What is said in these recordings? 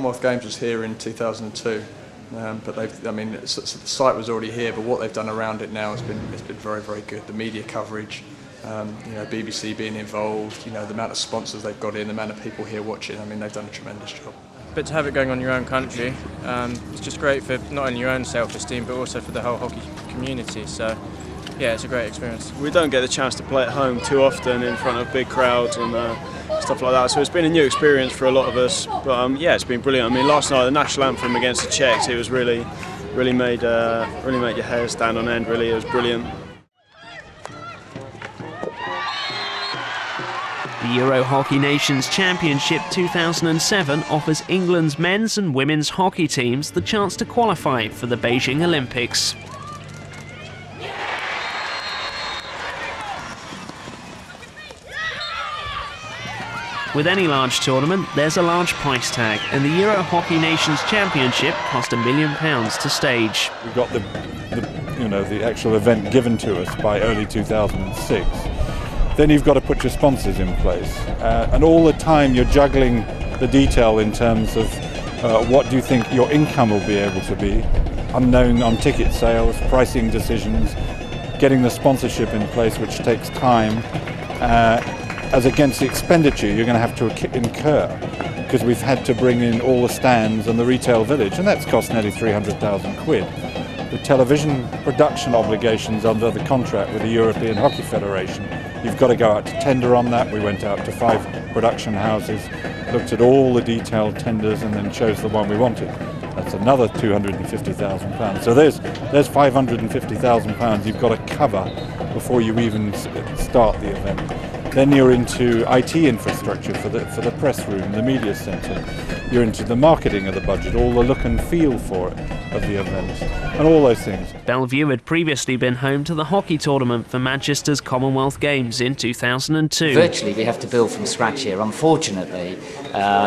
Commonwealth Games was here in 2002, but the site was already here, but what they've done around it now has been very, very good. The media coverage, BBC being involved, the amount of sponsors they've got in, the amount of people here watching. They've done a tremendous job. But to have it going on your own country, it's just great for not only your own self-esteem but also for the whole hockey community. So yeah, it's a great experience. We don't get the chance to play at home too often in front of big crowds and stuff like that, so it's been a new experience for a lot of us. But yeah, it's been brilliant. Last night the national anthem against the Czechs, it was really made your hair stand on end. Really, it was brilliant. The Eurohockey Nations Championship 2007 offers England's men's and women's hockey teams the chance to qualify for the Beijing Olympics. With any large tournament, there's a large price tag, and the Eurohockey Nations Championship cost £1 million to stage. We got the actual event given to us by early 2006. Then you've got to put your sponsors in place, and all the time you're juggling the detail in terms of what do you think your income will be able to be, unknown on ticket sales, pricing decisions, getting the sponsorship in place, which takes time, as against the expenditure you're going to have to incur, because we've had to bring in all the stands and the retail village, and that's cost nearly 300,000 quid. The television production obligations under the contract with the European Hockey Federation, you've got to go out to tender on that. We went out to 5 production houses, looked at all the detailed tenders and then chose the one we wanted. That's another £250,000. So there's £550,000 you've got to cover before you even start the event. Then you're into IT infrastructure for the press room, the media centre. You're into the marketing of the budget, all the look and feel for it of the event, and all those things. Bellevue had previously been home to the hockey tournament for Manchester's Commonwealth Games in 2002. Virtually, we have to build from scratch here. Unfortunately,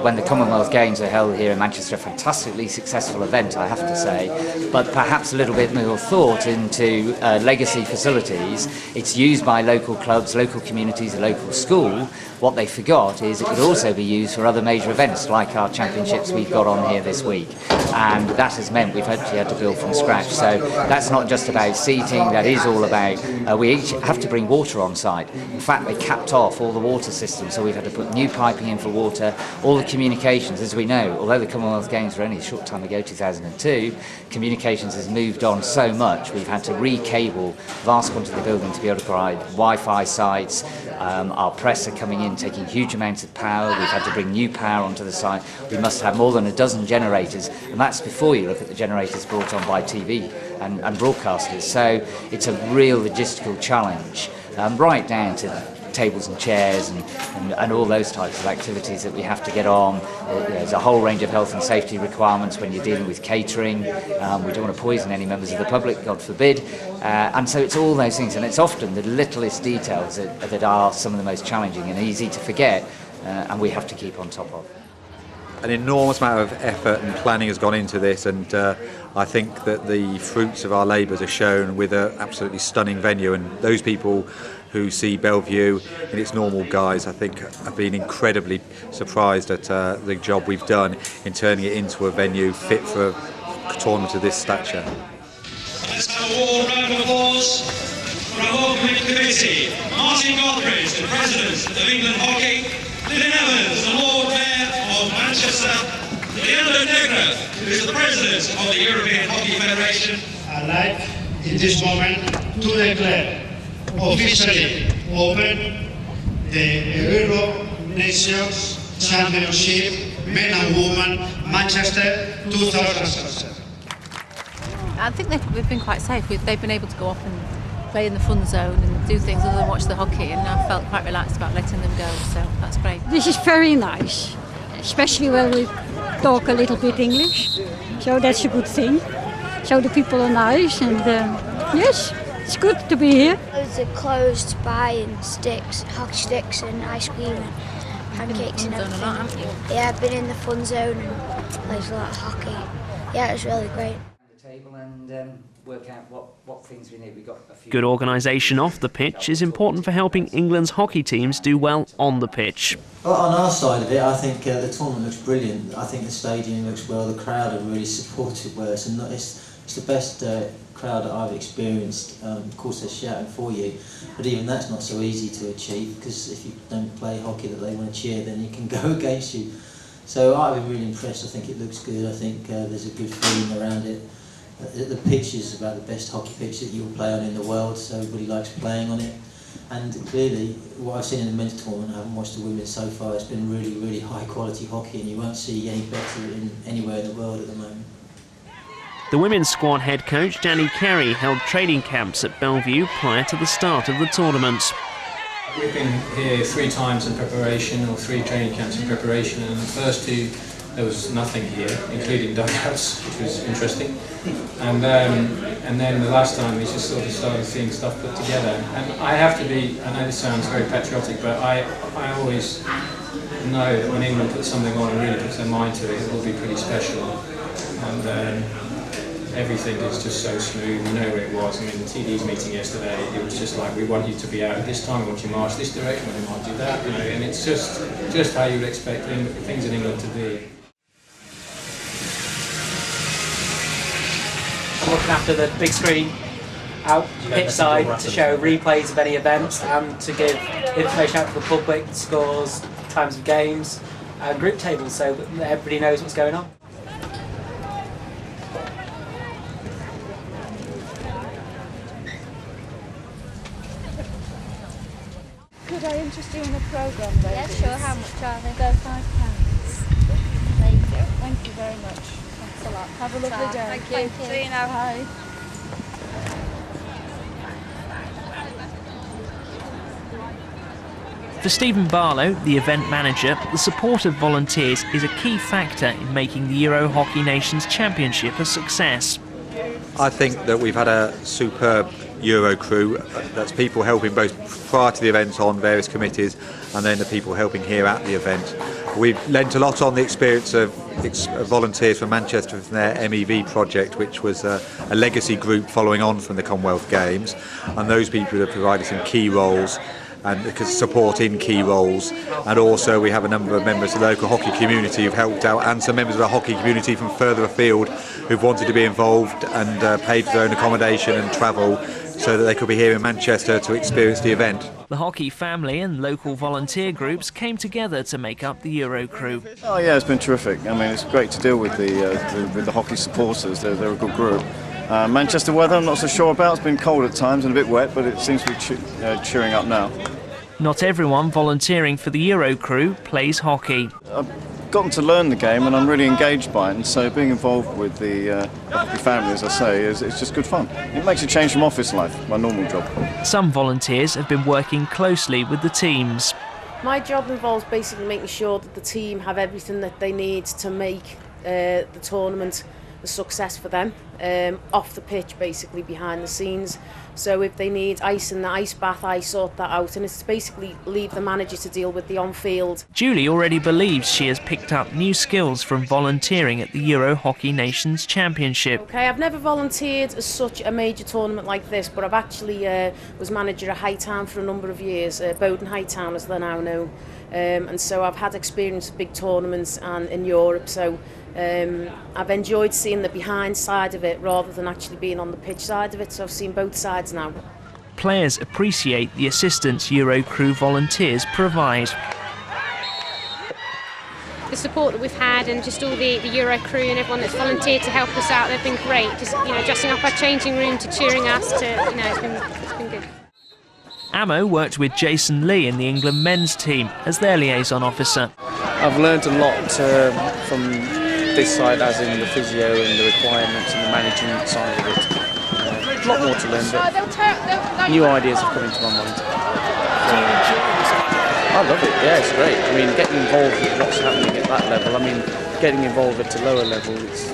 when the Commonwealth Games are held here in Manchester, a fantastically successful event, I have to say, but perhaps a little bit more thought into legacy facilities. It's used by local clubs, local communities, a local school. What they forgot is it could also be used for other major events like our championships we've got on here this week, and that has meant we've actually had to build from scratch. So that's not just about seating, that is all about we each have to bring water on site. In fact, they capped off all the water systems, so we've had to put new piping in for water. All the communications, as we know, although the Commonwealth Games were only a short time ago, 2002, communications has moved on so much. We've had to re-cable vast quantity of the building to be able to provide Wi-Fi sites. Our press are coming in taking huge amounts of power. We've had to bring new power onto the site. We must have more than a dozen generators, and that's before you look at the generators brought on by TV and broadcasters. So it's a real logistical challenge, right down to tables and chairs and all those types of activities that we have to get on. There's a whole range of health and safety requirements when you're dealing with catering. We don't want to poison any members of the public, God forbid. And so it's all those things, and it's often the littlest details that are some of the most challenging and easy to forget, and we have to keep on top of. An enormous amount of effort and planning has gone into this, and I think that the fruits of our labours are shown with an absolutely stunning venue, and those people who see Bellevue in its normal guise, I think, have been incredibly surprised at the job we've done in turning it into a venue fit for a tournament of this stature. Let's have a warm round of applause for our whole committee. Martin Gothridge, the President of England Hockey, Lynn Evans, the Lord Mayor of Manchester, Leandro Negra, who is the President of the European Hockey Federation. I'd like, in this moment, to declare officially open the Euro Nations Championship Men and Women Manchester 2007. I think we've been quite safe. They've been able to go off and play in the fun zone and do things other than watch the hockey, and I felt quite relaxed about letting them go, so that's great. This is very nice, especially when we talk a little bit English, so that's a good thing. So the people are nice, and yes, it's good to be here. Loads of clothes to buy and sticks, hockey sticks and ice cream and pancakes and everything. A lot, haven't you? Yeah, I've been in the fun zone and played a lot of hockey. Yeah, it was really great. The table, and work out what things we need. We've got a few. Good organisation off the pitch is important for helping England's hockey teams do well on the pitch. Well, on our side of it, I think the tournament looks brilliant. I think the stadium looks well. The crowd are really supportive. Well, it's the best crowd that I've experienced. Of course, they're shouting for you, but even that's not so easy to achieve, because if you don't play hockey that they want to cheer, then you can go against you. So I've been really impressed. I think it looks good. I think there's a good feeling around it. The pitch is about the best hockey pitch that you will play on in the world, so everybody likes playing on it. And clearly, what I've seen in the men's tournament, I haven't watched the women's so far, it's been really, really high quality hockey, and you won't see any better anywhere in the world at the moment. The women's squad head coach Danny Carey held training camps at Bellevue prior to the start of the tournament. We've been here 3 times in preparation, or 3 training camps in preparation, and the first 2 there was nothing here, including dugouts, which was interesting. And then the last time we just sort of started seeing stuff put together. And I have to be, I know this sounds very patriotic, but I always know that when England puts something on and really puts their mind to it, it will be pretty special. And everything is just so smooth. We know where it was. I mean, the TD's meeting yesterday, it was just like, we want you to be out at this time, we want you to march this direction, we want you to do that, you know, and it's just how you would expect things in England to be. Looking after the big screen out pitch side to show replays of any events and to give information out to the public, scores, times of games, and group tables, so that everybody knows what's going on. Could I interest you in a programme, though? Yeah, sure. How much are they? They're £5. There you go. Thank you very much. Thanks a lot. Have a lovely day. Thank you. See you now. Bye. For Stephen Barlow, the event manager, the support of volunteers is a key factor in making the Eurohockey Nations Championship a success. I think that we've had a superb Euro crew. That's people helping both prior to the event on various committees, and then the people helping here at the event. We've lent a lot on the experience of volunteers from Manchester from their MEV project, which was a legacy group following on from the Commonwealth Games, and those people have provided some key roles and support in key roles, and also we have a number of members of the local hockey community who've helped out, and some members of the hockey community from further afield who've wanted to be involved and paid for their own accommodation and travel so that they could be here in Manchester to experience the event. The hockey family and local volunteer groups came together to make up the Euro crew. Oh yeah, it's been terrific. I mean, it's great to deal with the hockey supporters. They're a good group. Manchester weather, I'm not so sure about. It's been cold at times and a bit wet, but it seems to be cheering up now. Not everyone volunteering for the Euro crew plays hockey. I've gotten to learn the game and I'm really engaged by it, and so being involved with the hockey family, as I say, it's just good fun. It makes a change from office life, my normal job. Some volunteers have been working closely with the teams. My job involves basically making sure that the team have everything that they need to make the tournament a success for them, off the pitch, basically behind the scenes. So if they need ice in the ice bath, I sort that out, and it's basically leave the manager to deal with the on-field. Julie already believes she has picked up new skills from volunteering at the Eurohockey Nations Championship. Okay, I've never volunteered as such a major tournament like this, but I've actually was manager at Hightown for a number of years, Bowden Hightown as they're now known, and so I've had experience of big tournaments and in Europe, so I've enjoyed seeing the behind side of it rather than actually being on the pitch side of it, so I've seen both sides now. Players appreciate the assistance Euro crew volunteers provide. The support that we've had and just all the Euro crew and everyone that's volunteered to help us out, they've been great. Just dressing up our changing room to cheering us, it's been good. Amo worked with Jason Lee in the England men's team as their liaison officer. I've learned a lot from this side, as in the physio and the requirements and the management side of it. A lot more to learn, but new ideas have come into my mind. I love it, yeah, it's great. I mean, getting involved with what's happening at that level, I mean, getting involved at a lower level, it's,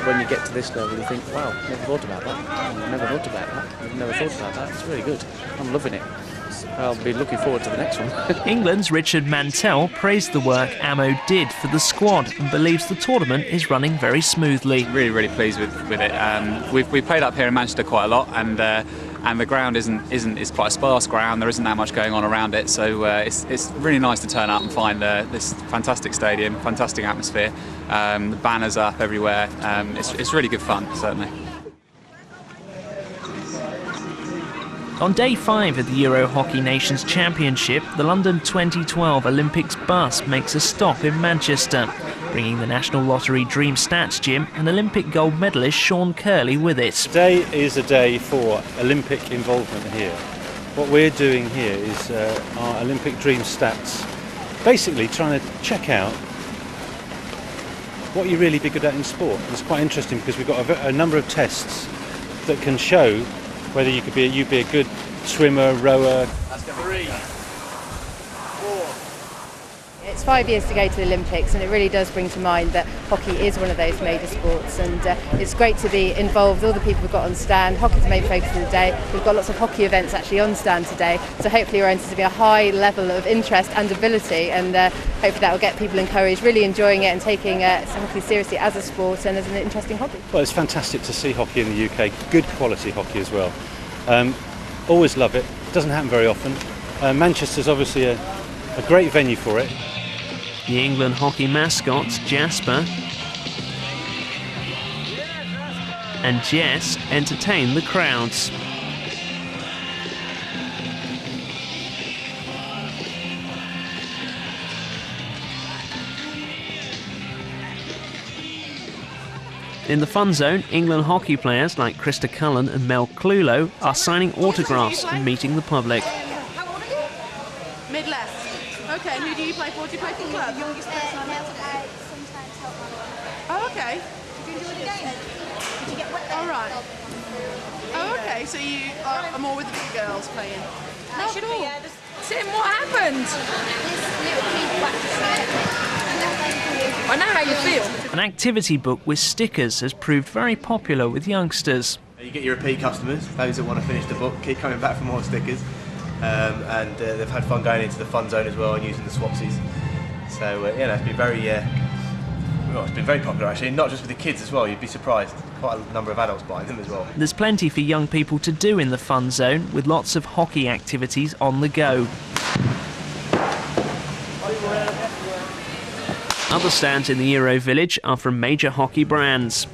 when you get to this level, you think, wow, never thought about that. Never thought about that. Never thought about that. It's really good. I'm loving it. It's I'll be looking forward to the next one. England's Richard Mantell praised the work Ammo did for the squad and believes the tournament is running very smoothly. Really pleased with it. We've played up here in Manchester quite a lot, and the ground is quite a sparse ground. There isn't that much going on around it, so it's really nice to turn up and find this fantastic stadium, fantastic atmosphere. The banners up everywhere. It's really good fun, certainly. On day 5 of the Eurohockey Nations Championship, the London 2012 Olympics bus makes a stop in Manchester, bringing the National Lottery Dream Stats Gym and Olympic gold medalist Sean Curley with it. Today is a day for Olympic involvement here. What we're doing here is our Olympic Dream Stats, basically trying to check out what you're really be good at in sport. And it's quite interesting because we've got a number of tests that can show whether you'd be a good swimmer, rower. That's 3, 4. It's 5 years to go to the Olympics, and it really does bring to mind that hockey is one of those major sports, and it's great to be involved. All the people we've got on stand, hockey's the main focus of the day. We've got lots of hockey events actually on stand today, so hopefully we're anticipating a high level of interest and ability, and hopefully that will get people encouraged, really enjoying it and taking hockey seriously as a sport and as an interesting hobby. Well, it's fantastic to see hockey in the UK, good quality hockey as well. Always love it, doesn't happen very often. Manchester's obviously a great venue for it. The England hockey mascots Jasper and Jess entertain the crowds. In the fun zone, England hockey players like Krista Cullen and Mel Clulo are signing autographs and meeting the public. Mid-left. Okay, who do you play for? Do you play for the club? Youngest person I know. Sometimes help my mum. Oh, okay. Did you enjoy the game? Did you get wet? All right. Oh, okay, so you are more with the big girls playing. They should be, yeah. Tim, what happened? This little kid whacked I know how you feel. An activity book with stickers has proved very popular with youngsters. You get your repeat customers, those that want to finish the book, keep coming back for more stickers. And they've had fun going into the fun zone as well and using the swapsies. So yeah, it's been very, it's been very popular actually. Not just with the kids as well. You'd be surprised. Quite a number of adults buying them as well. There's plenty for young people to do in the fun zone, with lots of hockey activities on the go. Other stands in the Euro Village are from major hockey brands.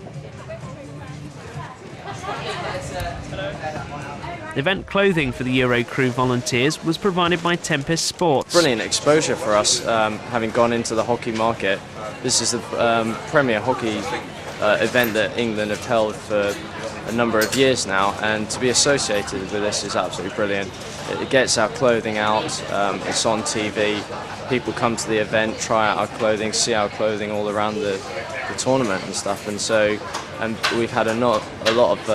Event clothing for the Euro crew volunteers was provided by Tempest Sports. Brilliant exposure for us, having gone into the hockey market. This is the premier hockey event that England have held for a number of years now, and to be associated with this is absolutely brilliant. It gets our clothing out, it's on TV, people come to the event, try out our clothing, see our clothing all around the tournament and stuff, and we've had a lot of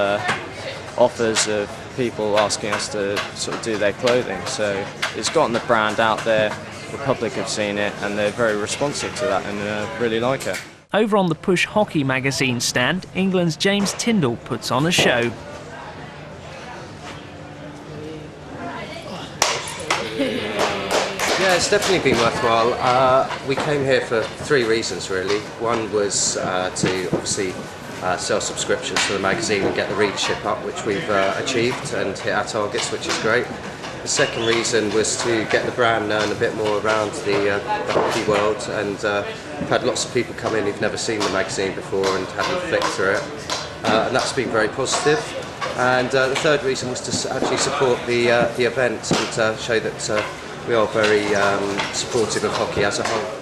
offers of people asking us to sort of do their clothing, so it's gotten the brand out there, the public have seen it and they're very responsive to that and really like it. Over on the Push Hockey magazine stand, England's James Tyndall puts on a show. Yeah, it's definitely been worthwhile. We came here for 3 reasons really. One was to obviously sell subscriptions to the magazine and get the readership up, which we've achieved and hit our targets, which is great. The second reason was to get the brand known a bit more around the hockey world, and we've had lots of people come in who've never seen the magazine before and haven't flicked through it, and that's been very positive. And the third reason was to actually support the event and show that we are very supportive of hockey as a whole.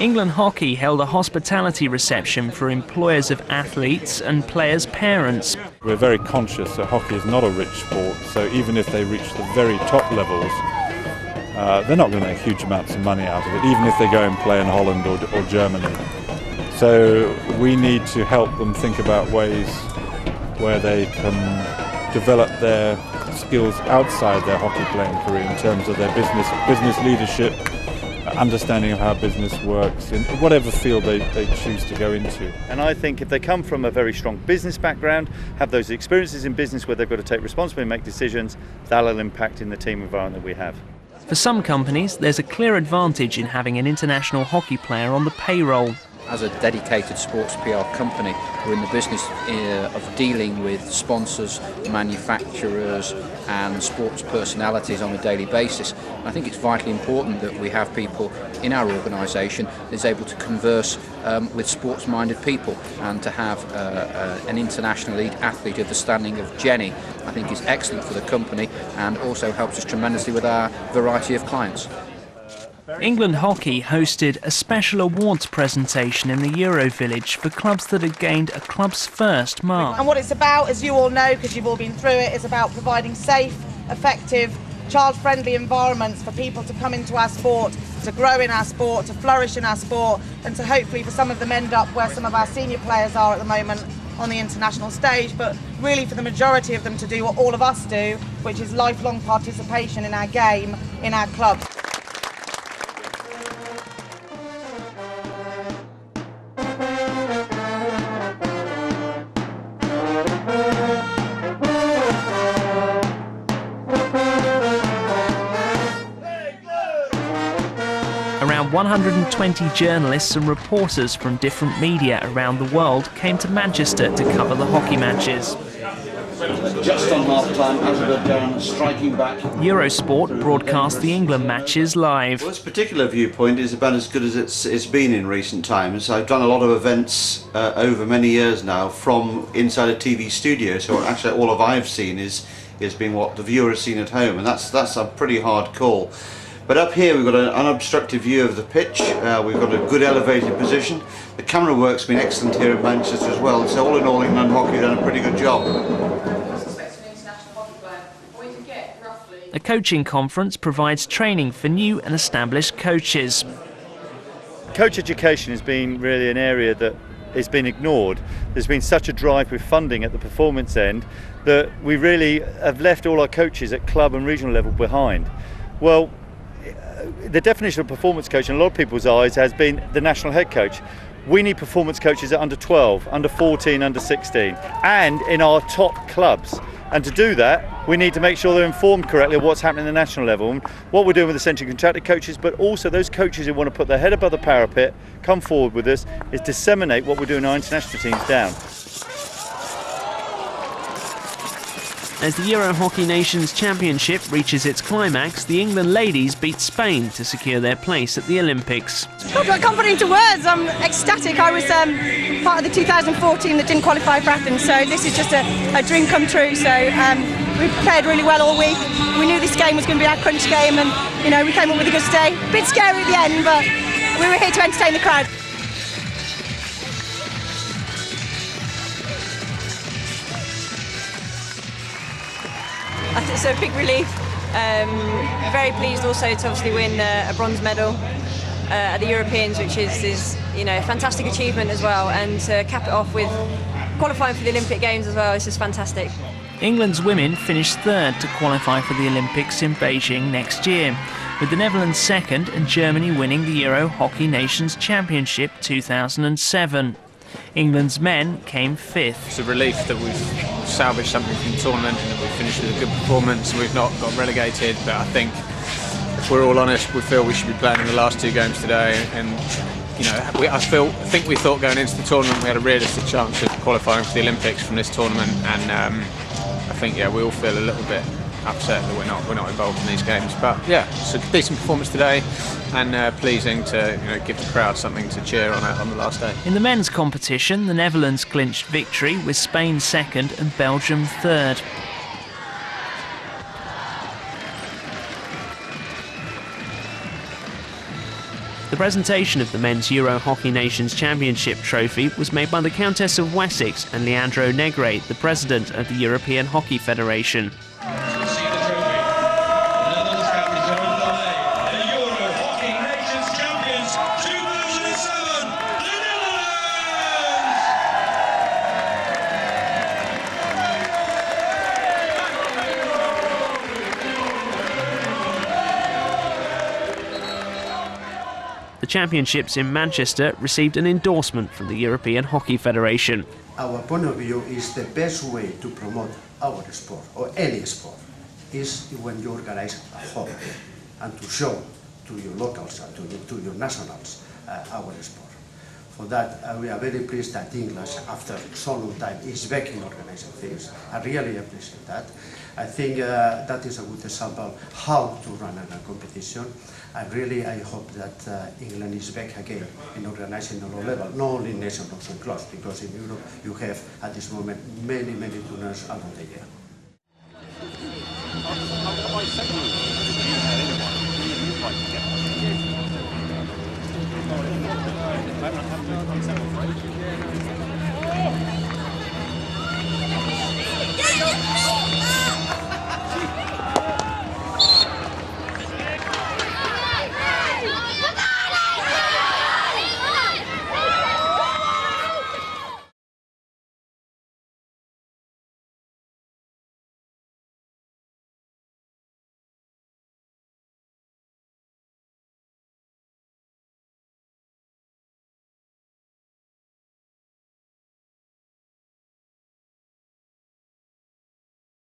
England Hockey held a hospitality reception for employers of athletes and players' parents. We're very conscious that hockey is not a rich sport, so even if they reach the very top levels, they're not going to make huge amounts of money out of it, even if they go and play in Holland or Germany. So we need to help them think about ways where they can develop their skills outside their hockey playing career in terms of their business leadership, understanding of how business works in whatever field they choose to go into. And I think if they come from a very strong business background, have those experiences in business where they've got to take responsibility and make decisions, that'll impact in the team environment that we have. For some companies, there's a clear advantage in having an international hockey player on the payroll. As a dedicated sports PR company, we're in the business of dealing with sponsors, manufacturers and sports personalities on a daily basis. I think it's vitally important that we have people in our organisation that is able to converse with sports-minded people, and to have an international elite athlete of the standing of Jenny, I think is excellent for the company and also helps us tremendously with our variety of clients. England Hockey hosted a special awards presentation in the Euro Village for clubs that had gained a club's first mark. And what it's about, as you all know, because you've all been through it, is about providing safe, effective, child-friendly environments for people to come into our sport, to grow in our sport, to flourish in our sport, and to hopefully for some of them end up where some of our senior players are at the moment on the international stage, but really for the majority of them to do what all of us do, which is lifelong participation in our game, in our club. Around 120 journalists and reporters from different media around the world came to Manchester to cover the hockey matches. Just on half-time, Azerbaijan striking back. Eurosport broadcast the England matches live. Well, this particular viewpoint is about as good as it's been in recent times. I've done a lot of events over many years now from inside a TV studio, so actually all of I've seen is being what the viewer has seen at home, and that's a pretty hard call. But up here we've got an unobstructed view of the pitch, we've got a good elevated position. The camera work's been excellent here in Manchester as well, so all in all England Hockey have done a pretty good job. A coaching conference provides training for new and established coaches. Coach education has been really an area that has been ignored. There's been such a drive with funding at the performance end that we really have left all our coaches at club and regional level behind. Well, the definition of performance coach in a lot of people's eyes has been the national head coach. We need performance coaches at under 12, under 14, under 16 and in our top clubs. And to do that, we need to make sure they're informed correctly of what's happening at the national level and what we're doing with the centrally contracted coaches, but also those coaches who want to put their head above the parapet, come forward with us, is disseminate what we're doing in our international teams down. As the Eurohockey Nations Championship reaches its climax, the England ladies beat Spain to secure their place at the Olympics. I can't put it into words. I'm ecstatic. I was part of the 2014 that didn't qualify for Athens, so this is just a dream come true. So we prepared really well all week. We knew this game was going to be our crunch game, and we came up with a good stay. A bit scary at the end, but we were here to entertain the crowd. It's a big relief. Very pleased also to obviously win a bronze medal at the Europeans, which is a fantastic achievement as well, and to cap it off with qualifying for the Olympic Games as well. It's just fantastic. England's women finished third to qualify for the Olympics in Beijing next year, with the Netherlands second and Germany winning the Eurohockey Nations Championship 2007. England's men came fifth. It's a relief that we've salvaged something from the tournament and that we've finished with a good performance. We've not got relegated, but I think if we're all honest, we feel we should be playing in the last two games today. And I think we thought going into the tournament we had a realistic chance of qualifying for the Olympics from this tournament, and I think we all feel a little bit upset that we're not involved in these games. But it's a decent performance today, and pleasing to give the crowd something to cheer on the last day. In the men's competition, the Netherlands clinched victory with Spain second and Belgium third. The presentation of the Men's Eurohockey Nations Championship trophy was made by the Countess of Wessex and Leandro Negre, the president of the European Hockey Federation. championships in Manchester received an endorsement from the European Hockey Federation. Our point of view is the best way to promote our sport, or any sport, is when you organize a hobby and to show to your locals and to your nationals our sport. For that, we are very pleased that England, after so long time, is back in organizing things. I really appreciate that. I think that is a good example how to run a competition. I hope that England is back again in organizing at all levels, not only nations, also clubs, because in Europe you have at this moment many tournaments along the year.